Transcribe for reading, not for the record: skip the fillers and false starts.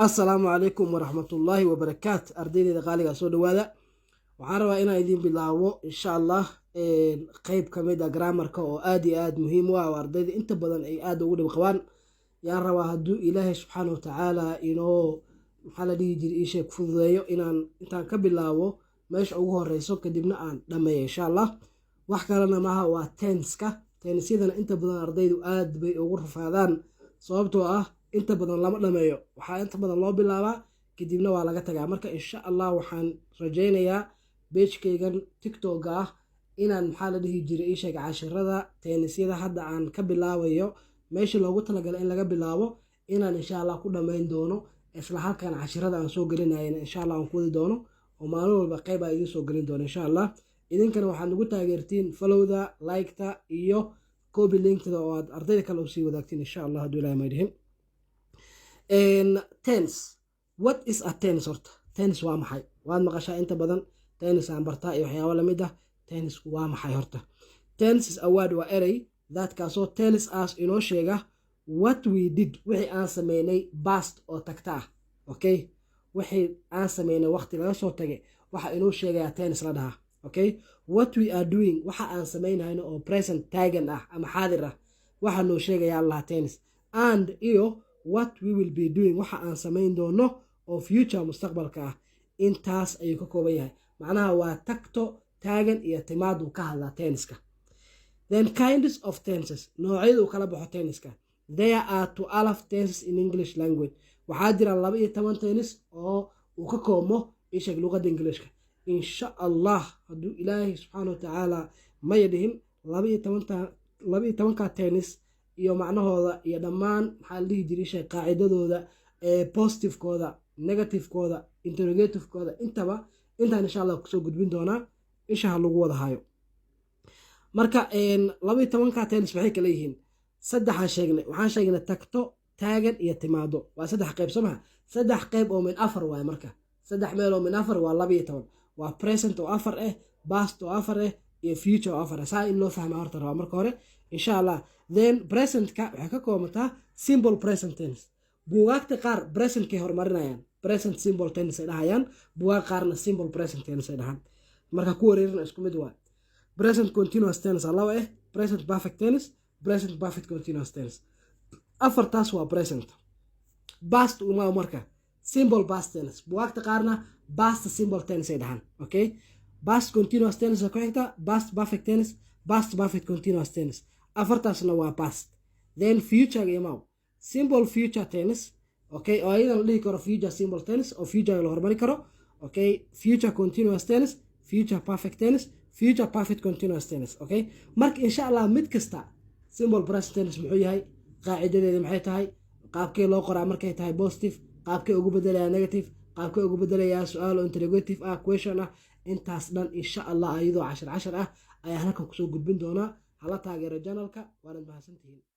السلام عليكم ورحمة الله وبركاته أرديني دقالي سو دوادا waxaan rabaa inaan idin bilaabo insha Allah qayb kamid ah grammarka oo aad iyo aad muhiim u ah oo ardayda inta badan ay aad ugu dhib qabaan yaan rabaa hadduu Ilaahay subxaanahu wa ta'ala inoo maxaa la dhihi jiray isheeg fududeeyo intaan ka bilaabo meesha ugu horeyso kadibna aan dhameeyo insha Allah wax kalena maaha waa tense-yadana inta badan ardaydu aad bay ugu rafaadaan sababtoo ah inta badan lama dhameeyo waxaa inta badan loo bilaabaa kadibna waa laga tagaa marka insha Allah waxaan rajaynayaa page-kaygan TikTok ah inaan maxaa la dhihi jiray isheeg casharada tennisyada hadda aan ka bilaabayo meesha loogu talagalay in laga bilaabo inaan insha Allah ku dhameyn doono isla halkan casharada aan soo gelinayna insha Allah aan ku wadi doono oo maalin walba qayb aan idin soo gelin doono insha Allah idinkana waxaad nagu taageertiin followda like-ta iyo copy link-da oo aad ardayda kale u sii wadaagtiin insha Allah hadduu Ilaahay ma yidhihin tense. What is a tense horta? Tense waa maxay? Waad maqashaa inta badan tense aan bartaa iyo waxyaabo la mid ah. Tense waa maxay horta? Tense is a word waa erey that kaasoo tells us inoo sheega what we did wixii aan sameynay past oo tagta ah. Okay? Wixii aan sameynay waqti laga soo tagay waxa inoo sheegaya tense la dhahaa. Okay? What we are doing waxa aan sameynayno oo present taagan ah ama xaadir ah waxa noo sheegaya Allah tense. And iyo what we will be doing waxa aan sameyn doono oo future mustaqbalka ah intaas ayuu ka kooban yahay macnaha waa tagto taagan iyo timaadu ka hadlaa tenniska. Then kinds of tenses noocyada kala baxo tenniska. There are 12 tenses in English language waxaa jira 12 tennis oo uu ka koobo isheeg luqadda Ingiriiska insha Allah hadduu Ilaahay subxaanahu wa ta'ala ma yidhihin 12 ka tennis iyo macnahooda iyo dhammaan maxaa la dhihi jiray shay qaacidadooda positive-kooda negative-kooda interrogative-kooda intaan insha Allah kusoo gudbin doonaa insha lagu wada hayo marka 12 tennis waxay kala yihiin waxaan sheegnay tagto taagan iyo timaado waa saddex qayb samaha saddex qayb oo min afar waay marka saddex meel oo min afar waa 12 waa present oo afar past oo afar iyo future oo afar saa in loo fahmo horta rabaa marka hore insha Allah. Then present-ka waxay ka koobantaa simple present tense. Buugaagta qaar present-kay horumarinayaan present simple tense ay dhahayaan buugaag qaarna simple present tense ay dhahaan marka ku wareerina isku mid waa present continuous tense laba present perfect tense present perfect continuous tense afartaas waa present. Past uma marka simple past tense buugaagta qaarna past simple tense ay dhahaan. Okay, past continuous tense ku xigta past perfect tense past perfect continuous tense afartaasna waa past. Then future imaw simple future tense. Okay, oo aydan la dhihi karo future simple tense oo future la hormari karo. Okay, future continuous tense future perfect tense future perfect continuous tense. Okay, marka insha Allah mid kasta simple present tense muxuu yahay qaacidadeedu maxay tahay qaabkee loo qoraa markay tahay positive qaabkee ugu bedelayaa negative qaabkee ugu bedelayaa su'aal interrogative ah question ah intaas dhan insha Allah ayadoo 10 ah ayaa halkan kusoo gudbin doonaa hala taageero channelka waana mahadsantihiin.